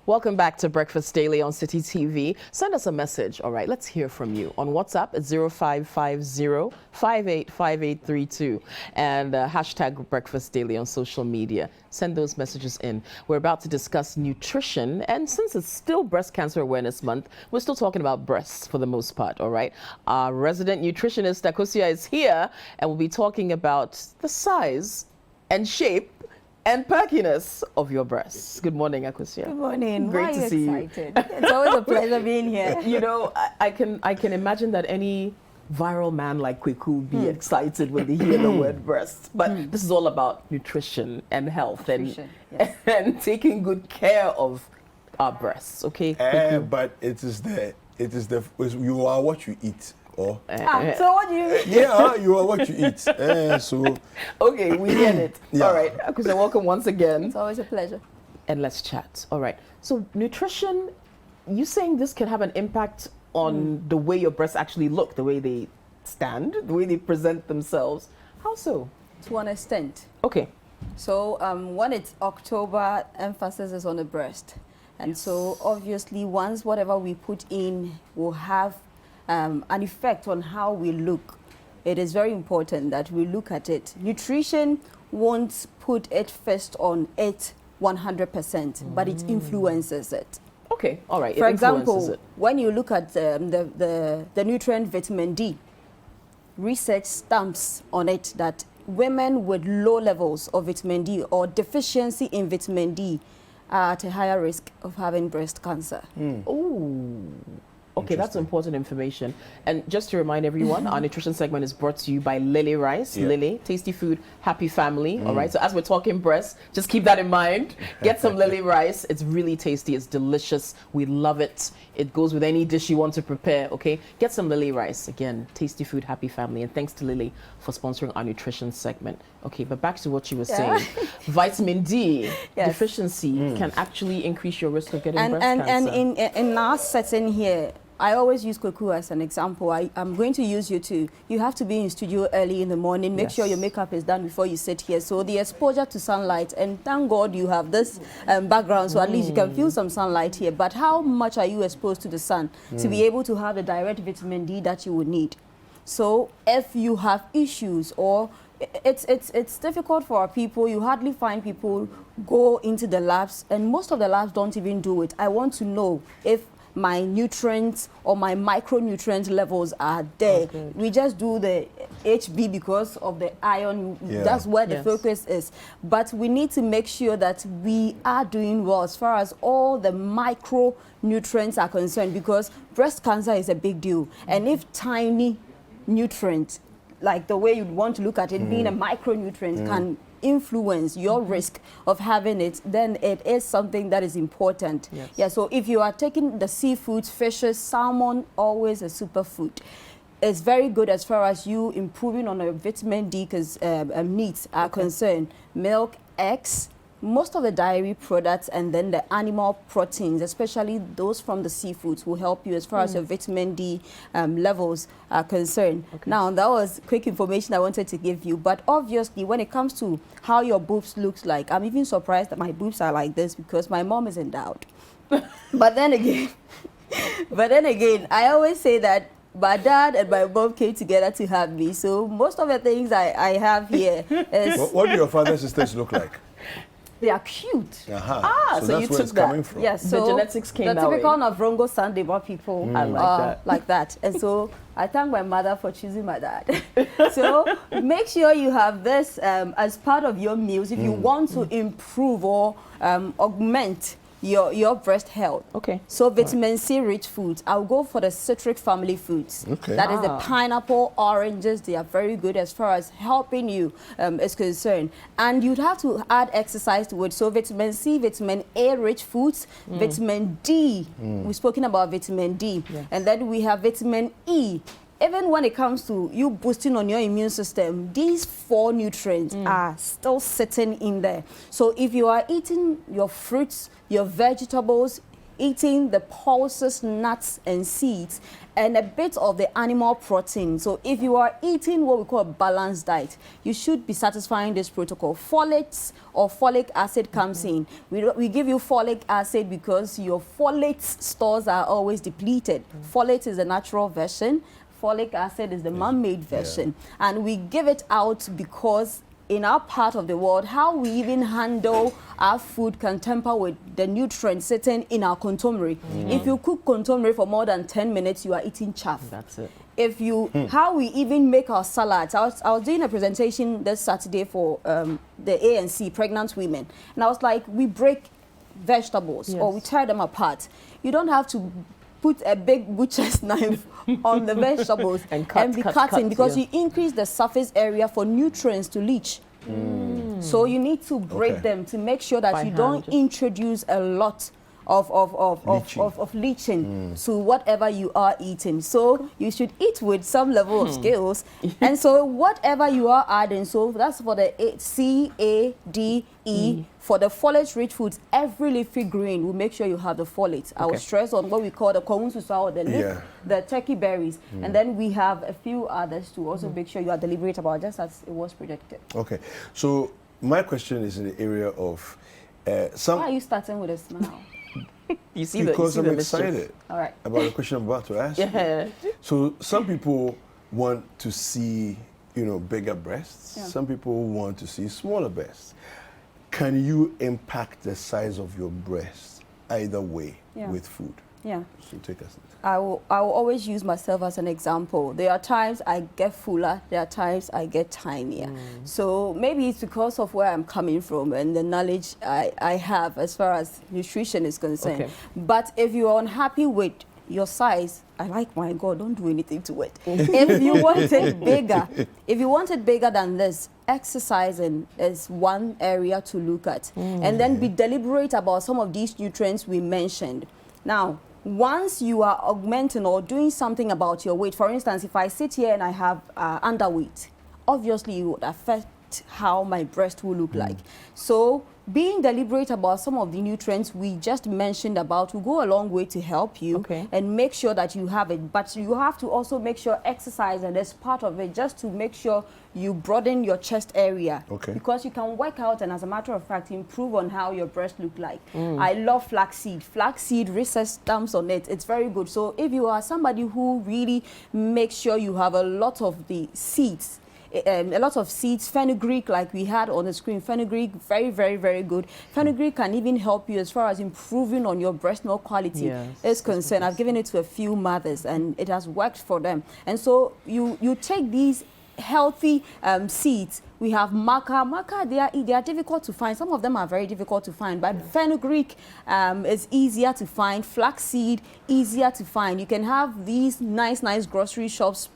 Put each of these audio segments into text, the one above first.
Welcome back to Breakfast Daily on City TV. Send us a message, all right? Let's hear from you. On WhatsApp, it's 0550-585832 and hashtag Breakfast Daily on social media. Send those messages in. We're about to discuss nutrition, and since it's still Breast Cancer Awareness Month, we're still talking about breasts for the most part, all right? Our resident nutritionist, Akosia, is here, and we'll be talking about the size and shape and perkiness of your breasts. Good morning, Akosia. Good morning. Great to see you. It's always a pleasure being here. You know, I can imagine that any viral man like Kweku would be excited when they hear the word breasts. But this is all about nutrition and health and taking good care of our breasts. Okay. But you are what you eat. So what do you mean? Yeah, you are what you eat. So okay, we get it. Yeah. All right, Akosia, welcome once again. It's always a pleasure. And let's chat. All right. So nutrition, you saying this can have an impact on the way your breasts actually look, the way they stand, the way they present themselves. How so? To an extent. Okay. So when it's October, emphasis is on the breast. And so obviously once whatever we put in will have an effect on how we look, it is very important that we look at it. Nutrition won't put it first on it 100%, but it influences it. Okay, all right. For example, when you look at the nutrient vitamin D, research stamps on it that women with low levels of vitamin D or deficiency in vitamin D are at a higher risk of having breast cancer. Oh. Okay, that's important information. And just to remind everyone, our nutrition segment is brought to you by Lily Rice. Yeah. Lily, tasty food, happy family. All right, so as we're talking breasts, just keep that in mind. Get some Lily Rice. It's really tasty. It's delicious. We love it. It goes with any dish you want to prepare, okay? Get some Lily Rice. Again, tasty food, happy family. And thanks to Lily for sponsoring our nutrition segment. Okay, but back to what you were saying. Vitamin D deficiency can actually increase your risk of getting breast cancer. And in our setting here, I always use Kweku as an example. I'm going to use you too. You have to be in studio early in the morning. Make sure your makeup is done before you sit here. So the exposure to sunlight, and thank God you have this background, so at least you can feel some sunlight here. But how much are you exposed to the sun to be able to have the direct vitamin D that you would need? So if you have issues or it's difficult for our people, you hardly find people go into the labs, and most of the labs don't even do it. I want to know if my nutrients or my micronutrient levels are there. Okay. We just do the HB because of the iron. That's where the focus is. But we need to make sure that we are doing well as far as all the micronutrients are concerned, because breast cancer is a big deal. And if tiny nutrients, like the way you'd want to look at it, being a micronutrient can influence your risk of having it, then it is something that is important. Yeah, so if you are taking the seafoods, fishes, salmon, always a superfood. It's very good as far as you improving on your vitamin D because needs are concerned. Milk, eggs, most of the dairy products, and then the animal proteins, especially those from the seafoods, will help you as far as your vitamin D levels are concerned. Okay. Now, that was quick information I wanted to give you. But obviously, when it comes to how your boobs looks like, I'm even surprised that my boobs are like this because my mom is endowed. But then again, I always say that my dad and my mom came together to have me. So most of the things I have here is... What do your father and sisters look like? They are cute. So you that's where took it's coming from. Yes, so the genetics came the that way. typical Navrongo Sandeba people I like that. And so I thank my mother for choosing my dad. So make sure you have this as part of your meals if you want to improve or augment your breast health. Okay. So vitamin C rich foods. I'll go for the citric family foods. Okay. That is the pineapple, oranges. They are very good as far as helping you is concerned. And you'd have to add exercise to it. So vitamin C, vitamin A rich foods, vitamin D. We've spoken about vitamin D. Yes. And then we have vitamin E. Even when it comes to you boosting on your immune system, these 4 nutrients are still sitting in there. So if you are eating your fruits, your vegetables, eating the pulses, nuts, and seeds, and a bit of the animal protein. So if you are eating what we call a balanced diet, you should be satisfying this protocol. Folates or folic acid comes in. We give you folic acid because your folate stores are always depleted. Folate is the natural version. Folic acid is the man-made version. And we give it out because in our part of the world, how we even handle our food can temper with the nutrients sitting in our contomere. If you cook contomere for more than 10 minutes, you are eating chaff. That's it. If you, how we even make our salads. I was doing a presentation this Saturday for the ANC, pregnant women. And I was like, we break vegetables or we tear them apart. You don't have to put a big butcher's knife on the vegetables and be cutting because you increase the surface area for nutrients to leach. So you need to break them to make sure that you don't introduce a lot of leaching to whatever you are eating. So you should eat with some level of skills. And so whatever you are adding, so that's for the CADE. For the folate-rich foods, every leafy green will make sure you have the folate. I will stress on what we call the kowunsusa or the leaf, the turkey berries. And then we have a few others to also make sure you are deliberate about, just as it was projected. Okay. So my question is in the area of Why are you starting with a smile? You see because the I'm excited about the question I'm about to ask you. So some people want to see, you know, bigger breasts. Some people want to see smaller breasts. Can you impact the size of your breast either way with food? So take us. I will always use myself as an example. There are times I get fuller, there are times I get tinier. So maybe it's because of where I'm coming from and the knowledge I have as far as nutrition is concerned. But if you're unhappy with your size, I like, my God, don't do anything to it. If you want it bigger, if you want it bigger than this, exercising is one area to look at. And then be deliberate about some of these nutrients we mentioned. Now, once you are augmenting or doing something about your weight, for instance, if I sit here and I have underweight, obviously it would affect how my breast will look like. So being deliberate about some of the nutrients we just mentioned about will go a long way to help you and make sure that you have it. But you have to also make sure exercise and as part of it, just to make sure you broaden your chest area. Because you can work out and, as a matter of fact, improve on how your breast look like. I love flaxseed. Flaxseed, research stamps on it. It's very good. So if you are somebody who really makes sure you have a lot of the seeds, fenugreek, like we had on the screen, fenugreek, very, very, very good. Fenugreek can even help you as far as improving on your breast milk quality is concerned. I've given it to a few mothers and it has worked for them. And so you take these healthy seeds. We have maca. Maca, they are difficult to find. Some of them are very difficult to find, but fenugreek is easier to find. Flaxseed, easier to find. You can have these nice grocery shops.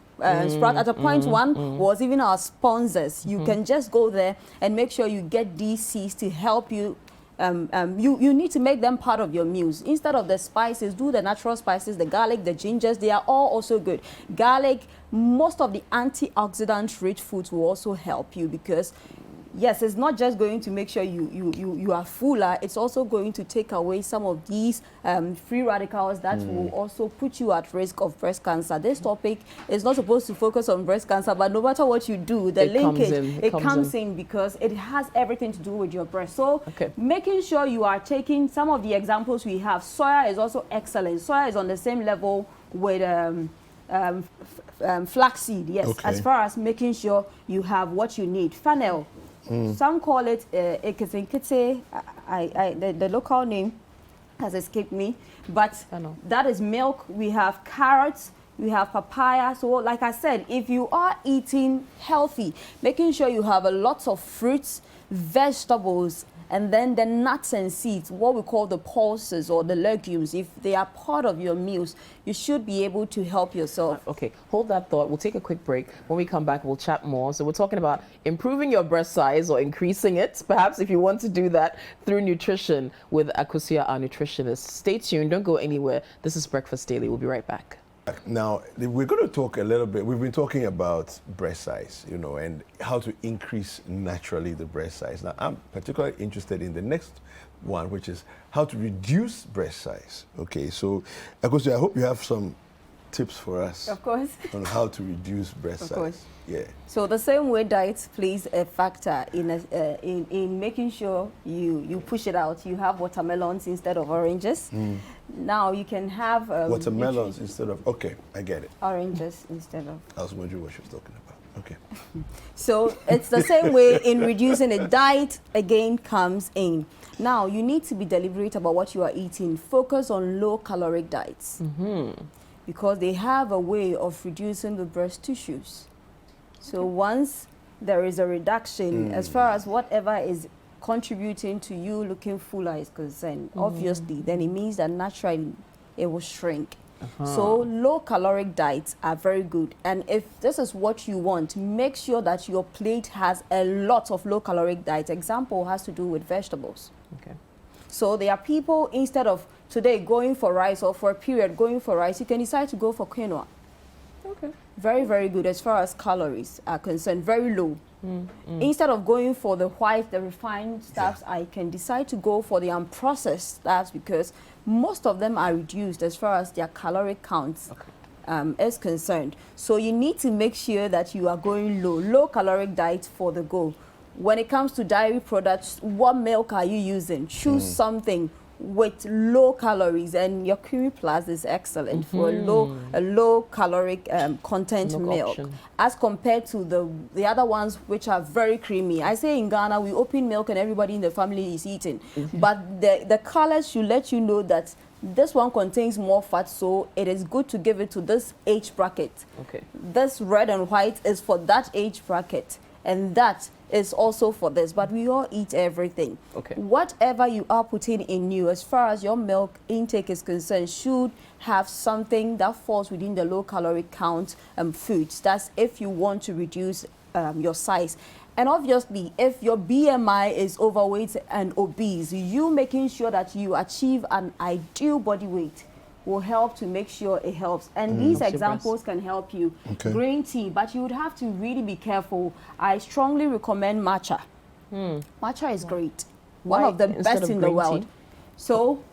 Sprout at a point one was even our sponsors. You can just go there and make sure you get these seeds to help you. You need to make them part of your meals. Instead of the spices, do the natural spices, the garlic, the gingers. They are all also good. Garlic, most of the antioxidant-rich foods will also help you because, yes, it's not just going to make sure you are fuller, it's also going to take away some of these free radicals that will also put you at risk of breast cancer. This topic is not supposed to focus on breast cancer, but no matter what you do, the linkage, it comes in because it has everything to do with your breast. So making sure you are taking some of the examples we have. Soya is also excellent. Soya is on the same level with flaxseed, as far as making sure you have what you need. Fennel. Some call it ekesenkete. The local name has escaped me, but that is milk. We have carrots, we have papaya. So like I said, if you are eating healthy, making sure you have a lot of fruits, vegetables, and then the nuts and seeds, what we call the pulses or the legumes, if they are part of your meals, you should be able to help yourself. Okay, hold that thought. We'll take a quick break. When we come back, we'll chat more. So we're talking about improving your breast size or increasing it, perhaps if you want to do that through nutrition with Akusia, our nutritionist. Stay tuned. Don't go anywhere. This is Breakfast Daily. We'll be right back. Now, we're going to talk a little bit. We've been talking about breast size, you know, and how to increase naturally the breast size. Now, I'm particularly interested in the next one, which is how to reduce breast size. Okay, so Akosia, I hope you have some tips for us. Of course. On how to reduce breast size. Of course. Yeah. So the same way diet plays a factor in making sure you push it out. You have watermelons instead of oranges. Now you can have watermelons instead of, okay, I get it. Oranges instead of. I was wondering what she was talking about. Okay. So it's the same way in reducing it. Diet again comes in. Now you need to be deliberate about what you are eating. Focus on low caloric diets because they have a way of reducing the breast tissues. So once there is a reduction as far as whatever is contributing to you looking fuller is concerned, obviously, then it means that naturally it will shrink. So low caloric diets are very good. And if this is what you want, make sure that your plate has a lot of low caloric diets. Example has to do with vegetables. Okay. So there are people, instead of today going for rice or for a period going for rice, you can decide to go for quinoa. Okay. Very, very good as far as calories are concerned, very low. Instead of going for the white, the refined stuffs, I can decide to go for the unprocessed stuffs because most of them are reduced as far as their caloric counts is concerned. So you need to make sure that you are going low caloric diet for the goal. When it comes to dairy products, what milk are you using? Choose something with low calories, and your Creamy Plus is excellent for a low caloric content milk option. as compared to the other ones which are very creamy. I say in Ghana we open milk and everybody in the family is eating, but the colors should let you know that this one contains more fat, so it is good to give it to this age bracket. Okay. This red and white is for that age bracket, and that is also for this, but we all eat everything. Okay. Whatever you are putting in you, as far as your milk intake is concerned, should have something that falls within the low caloric count foods. That's if you want to reduce your size. And obviously, if your BMI is overweight and obese, you making sure that you achieve an ideal body weight will help to make sure it helps. And these examples can help you. Okay. Green tea, but you would have to really be careful. I strongly recommend matcha. Matcha is great. One of the best in the world. So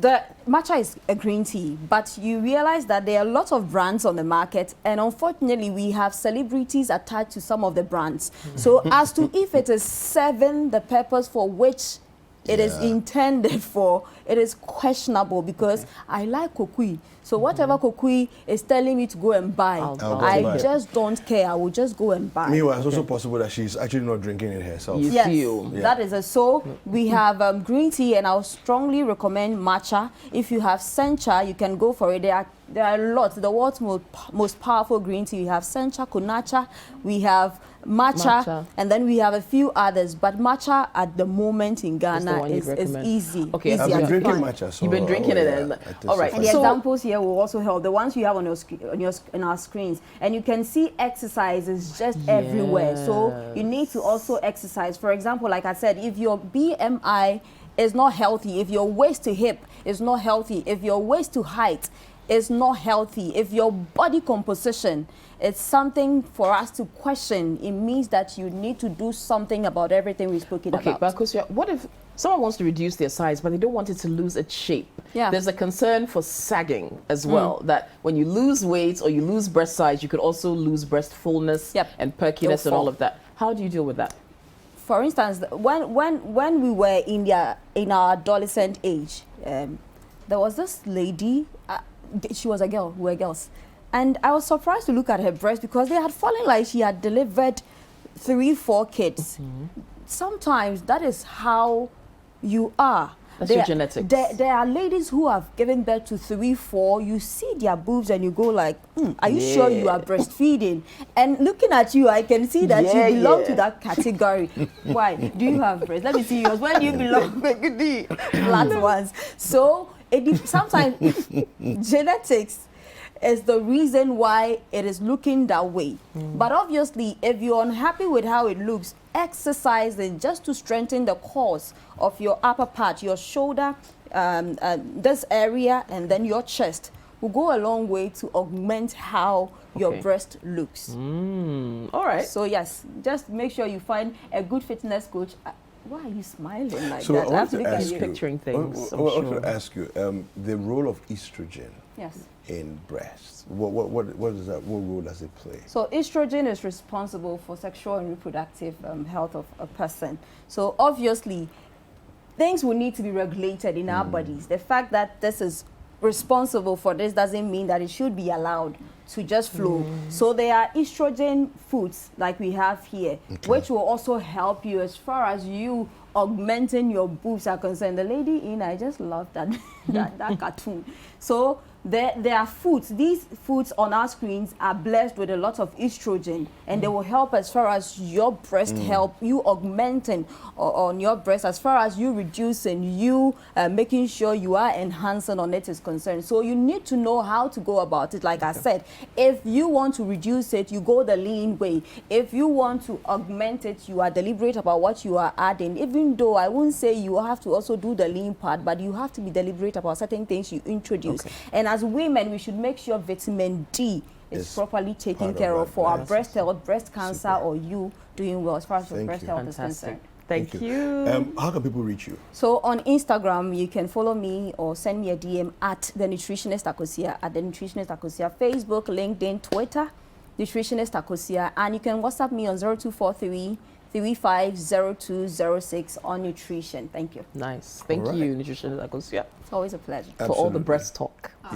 the matcha is a green tea, but you realize that there are a lot of brands on the market, and unfortunately we have celebrities attached to some of the brands. So as to if it is serving the purpose for which it is intended for, it is questionable, because I like kokui. So whatever kokui is telling me to go and buy, I just don't care. I will just go and buy. Meanwhile, it's also possible that she's actually not drinking it herself. You feel. That is a so. We have green tea, and I'll strongly recommend matcha. If you have sencha, you can go for it. There are a lot. The world's most powerful green tea. We have sencha, kunacha, we have matcha, and then we have a few others. But matcha at the moment in Ghana is easy. Okay, I've been drinking matcha. So you've been drinking it. All right. And the examples here will also help. The ones you have on on our screens, and you can see exercise is just everywhere. So you need to also exercise. For example, like I said, if your BMI is not healthy, if your waist to hip is not healthy, if your waist to height is not healthy, if your body composition is something for us to question, it means that you need to do something about everything we've spoken about. Okay, but Akosia, what if someone wants to reduce their size, but they don't want it to lose its shape? Yeah. There's a concern for sagging as well, that when you lose weight or you lose breast size, you could also lose breast fullness and perkiness and all of that. How do you deal with that? For instance, when we were in our adolescent age, there was this lady, she was a girl, we were girls. And I was surprised to look at her breast because they had fallen like she had delivered 3-4 kids. Sometimes that is how you are. That's your genetics. There are ladies who have given birth to 3-4. You see their boobs and you go like, are you sure you are breastfeeding? And looking at you, I can see that you belong to that category. Why? Do you have breasts? Let me see yours. Where do you belong? Flat ones. So sometimes genetics is the reason why it is looking that way. But obviously, if you're unhappy with how it looks, exercising just to strengthen the cores of your upper part, your shoulder, this area, and then your chest will go a long way to augment how your breast looks. All right. So yes, just make sure you find a good fitness coach. Why are you smiling like So that? I want to ask you, picturing things. I want to ask you the role of estrogen Yes. in breasts. What is that? What role does it play? So estrogen is responsible for sexual and reproductive health of a person. So obviously, things will need to be regulated in our bodies. The fact that this is responsible for this doesn't mean that it should be allowed to just flow. So there are estrogen foods like we have here, which will also help you as far as you augmenting your boobs are concerned. The lady in, I just love that that cartoon. So there are foods. These foods on our screens are blessed with a lot of estrogen, and they will help as far as your breast help you augmenting on your breast, as far as you reducing, you making sure you are enhancing on it is concerned. So you need to know how to go about it. Like I said, if you want to reduce it, you go the lean way. If you want to augment it, you are deliberate about what you are adding. Even though I won't say you have to also do the lean part, but you have to be deliberate about certain things you introduce. And as women, we should make sure vitamin D is properly taken care of for our breast health, breast cancer, or you doing well as far as breast health is concerned. Thank you. How can people reach you? So on Instagram, you can follow me or send me a DM at The Nutritionist Akosia, at The Nutritionist Akosia, Facebook, LinkedIn, Twitter, Nutritionist Akosia, and you can WhatsApp me on 0243 350206 on nutrition. Thank you. Nice. Thank you, Nutritionist Akosia. It's always a pleasure. For all the breast talk.